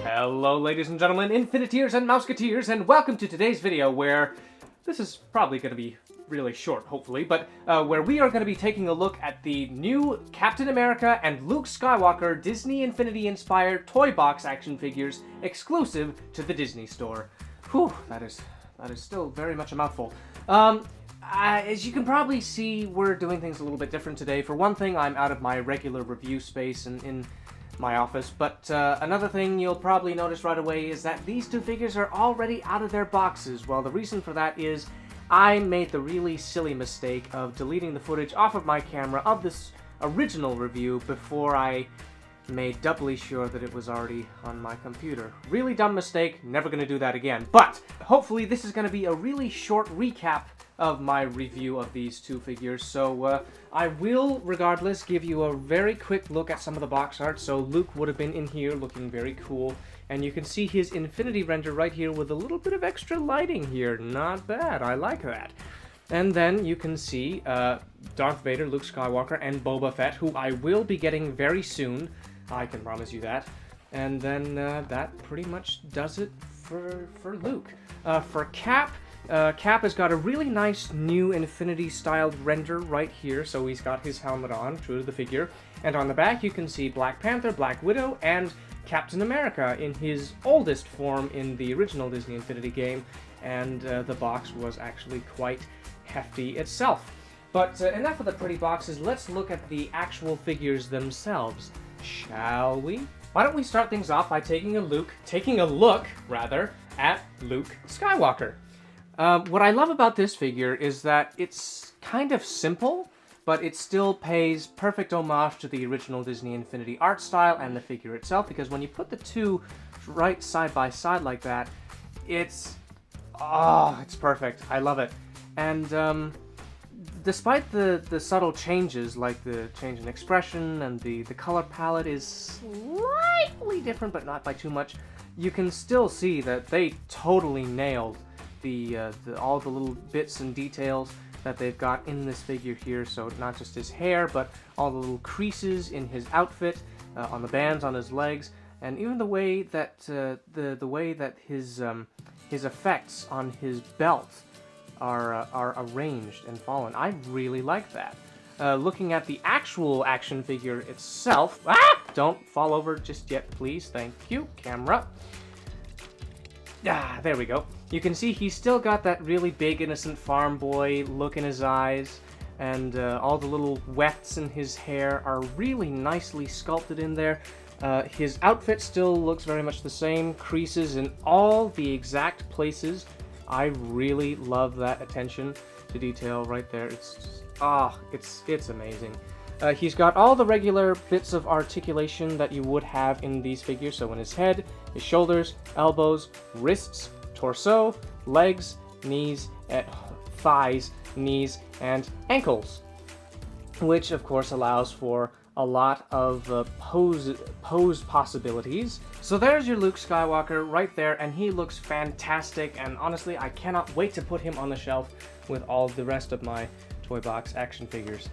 Hello ladies and gentlemen, Infiniteers and Mouseketeers, and welcome to today's video where, this is probably going to be really short hopefully, but where we are going to be taking a look at the new Captain America and Luke Skywalker Disney Infinity inspired Toybox action figures exclusive to the Disney Store. Whew, that is still very much a mouthful. As you can probably see, we're doing things a little bit different today. For one thing, I'm out of my regular review space in my office, but another thing you'll probably notice right away is that these two figures are already out of their boxes. Well, the reason for that is I made the really silly mistake of deleting the footage off of my camera of this original review before I made doubly sure that it was already on my computer. Really dumb mistake, never gonna do that again. But hopefully this is gonna be a really short recap of my review of these two figures, so I will, regardless, give you a very quick look at some of the box art. So Luke would have been in here looking very cool, and you can see his Infinity render right here with a little bit of extra lighting here. Not bad, I like that. And then you can see Darth Vader, Luke Skywalker, and Boba Fett, who I will be getting very soon. I can promise you that. And then that pretty much does it for Luke. For Cap, Cap has got a really nice new Infinity styled render right here, so he's got his helmet on, true to the figure, and on the back you can see Black Panther, Black Widow, and Captain America in his oldest form in the original Disney Infinity game, and the box was actually quite hefty itself. But enough of the pretty boxes, let's look at the actual figures themselves, shall we? Why don't we start things off by taking a look at Luke Skywalker. What I love about this figure is that it's kind of simple, but it still pays perfect homage to the original Disney Infinity art style and the figure itself, because when you put the two right side by side like that, it's perfect. I love it. And despite the subtle changes, like the change in expression and the color palette is slightly different, but not by too much, you can still see that they totally nailed all the little bits and details that they've got in this figure here. So not just his hair, but all the little creases in his outfit, on the bands on his legs, and even the way that the way that his effects on his belt are arranged and fallen. I really like that. Looking at the actual action figure itself, don't fall over just yet, please. Thank you, camera. There we go. You can see he's still got that really big innocent farm boy look in his eyes, and all the little wefts in his hair are really nicely sculpted in there. His outfit still looks very much the same, creases in all the exact places. I really love that attention to detail right there. It's just, it's amazing. He's got all the regular bits of articulation that you would have in these figures. So in his head, his shoulders, elbows, wrists, torso, legs, knees, thighs, knees, and ankles. Which of course allows for a lot of pose possibilities. So there's your Luke Skywalker right there, and he looks fantastic, and honestly I cannot wait to put him on the shelf with all the rest of my Toybox action figures.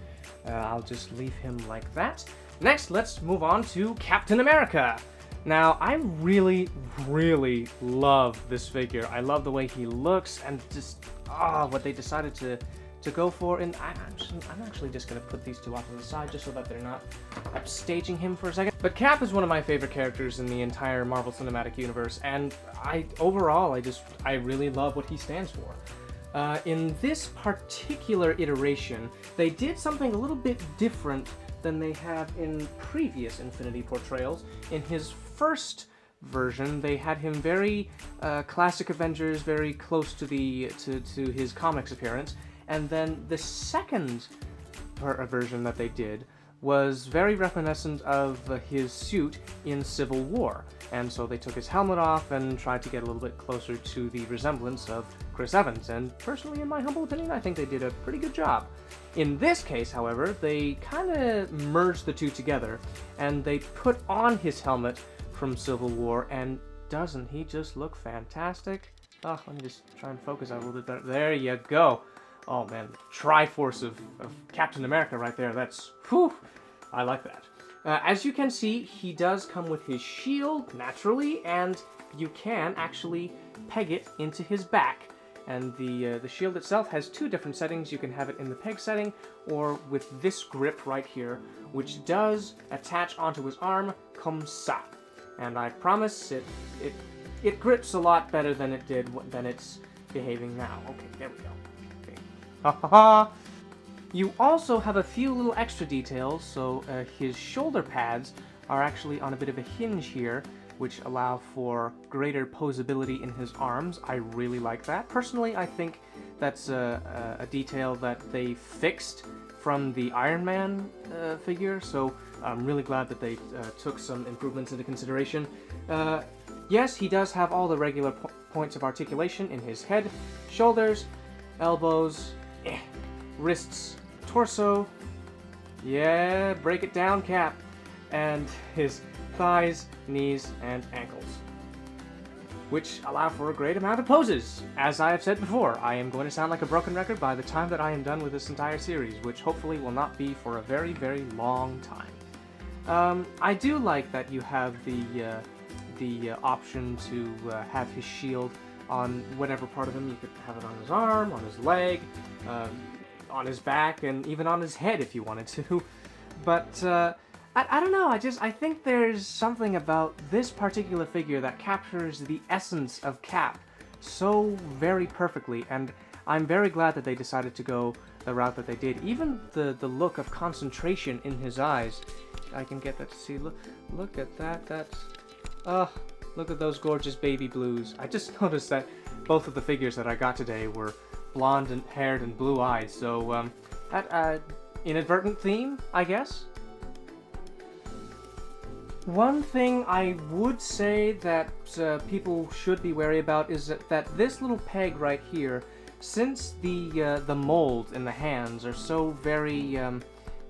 I'll just leave him like that. Next, let's move on to Captain America. Now, I really, really love this figure. I love the way he looks, and just what they decided to go for. And I'm actually just going to put these two off to the side just so that they're not upstaging him for a second. But Cap is one of my favorite characters in the entire Marvel Cinematic Universe, and overall I really love what he stands for. In this particular iteration, they did something a little bit different than they have in previous Infinity portrayals. In his first version, they had him very classic Avengers, very close to his comics appearance, and then the second version that they did was very reminiscent of his suit in Civil War, and so they took his helmet off and tried to get a little bit closer to the resemblance of Chris Evans, and personally, in my humble opinion, I think they did a pretty good job. In this case, however, they kind of merged the two together, and they put on his helmet from Civil War, and doesn't he just look fantastic? Oh, let me just try and focus out a little bit better. There you go. Oh man, Triforce of Captain America right there. That's, whew, I like that. As you can see, he does come with his shield, naturally, and you can actually peg it into his back. And the shield itself has two different settings. You can have it in the peg setting, or with this grip right here, which does attach onto his arm, comme ça. And I promise it grips a lot better than it did than it's behaving now. Okay, there we go. Okay. Ha ha ha! You also have a few little extra details, so his shoulder pads are actually on a bit of a hinge here, which allow for greater posability in his arms. I really like that. Personally, I think that's a detail that they fixed from the Iron Man figure, so I'm really glad that they took some improvements into consideration. Yes, he does have all the regular points of articulation in his head, shoulders, elbows, wrists, torso, yeah, break it down, Cap, and his thighs, knees, and ankles, which allow for a great amount of poses. As I have said before, I am going to sound like a broken record by the time that I am done with this entire series, which hopefully will not be for a very, very long time. I do like that you have the option to have his shield on whatever part of him. You could have it on his arm, on his leg, on his back, and even on his head if you wanted to. But I don't know, I think there's something about this particular figure that captures the essence of Cap so very perfectly, and I'm very glad that they decided to go the route that they did. Even the look of concentration in his eyes, I can get that to see. Look at that, that's... look at those gorgeous baby blues. I just noticed that both of the figures that I got today were blonde and haired and blue eyes, so that inadvertent theme, I guess. One thing I would say that people should be wary about is that this little peg right here, since the mold in the hands are so very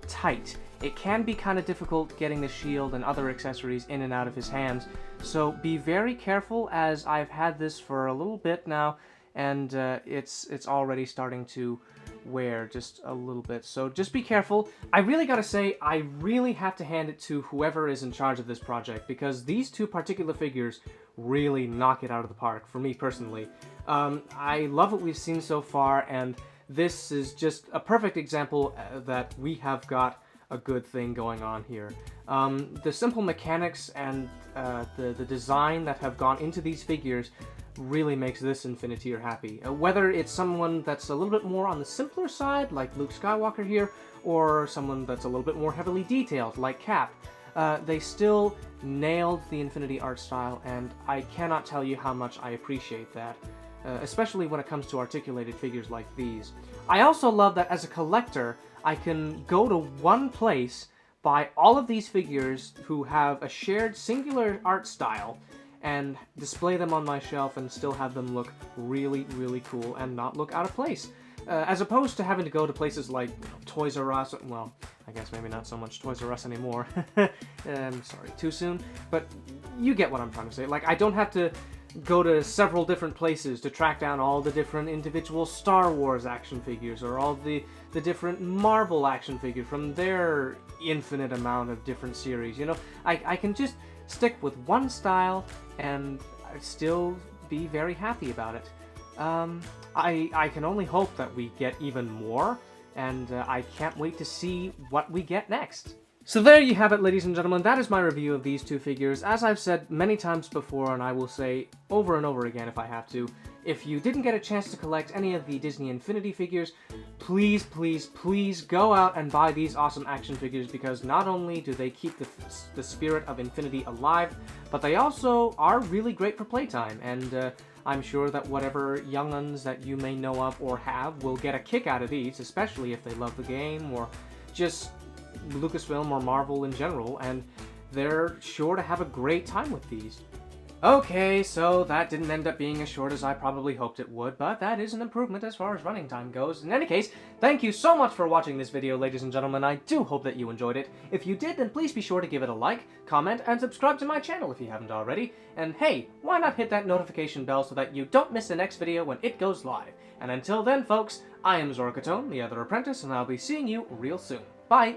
tight, it can be kind of difficult getting the shield and other accessories in and out of his hands. So be very careful, as I've had this for a little bit now, and it's already starting to wear just a little bit, so just be careful. I really gotta say, I really have to hand it to whoever is in charge of this project, because these two particular figures really knock it out of the park, for me personally. I love what we've seen so far, and this is just a perfect example that we have got a good thing going on here. The simple mechanics and the design that have gone into these figures really makes this Infiniteer happy. Whether it's someone that's a little bit more on the simpler side, like Luke Skywalker here, or someone that's a little bit more heavily detailed, like Cap, they still nailed the Infinity art style, and I cannot tell you how much I appreciate that, especially when it comes to articulated figures like these. I also love that as a collector, I can go to one place, buy all of these figures who have a shared singular art style, and display them on my shelf and still have them look really, really cool and not look out of place. As opposed to having to go to places like Toys R Us, well, I guess maybe not so much Toys R Us anymore. I'm sorry, too soon, but you get what I'm trying to say. Like, I don't have to go to several different places to track down all the different individual Star Wars action figures, or all the different Marvel action figures from their infinite amount of different series. You know, I can just stick with one style and still be very happy about it. I can only hope that we get even more, and I can't wait to see what we get next. So there you have it, ladies and gentlemen. That is my review of these two figures. As I've said many times before, and I will say over and over again if I have to, if you didn't get a chance to collect any of the Disney Infinity figures, please, please, please go out and buy these awesome action figures, because not only do they keep the spirit of Infinity alive, but they also are really great for playtime, and I'm sure that whatever young'uns that you may know of or have will get a kick out of these, especially if they love the game, or just Lucasfilm or Marvel in general, and they're sure to have a great time with these. Okay, so that didn't end up being as short as I probably hoped it would, but that is an improvement as far as running time goes. In any case, thank you so much for watching this video, ladies and gentlemen. I do hope that you enjoyed it. If you did, then please be sure to give it a like, comment, and subscribe to my channel if you haven't already. And hey, why not hit that notification bell so that you don't miss the next video when it goes live. And until then, folks, I am Zorkatone, the Other Apprentice, and I'll be seeing you real soon. Bye!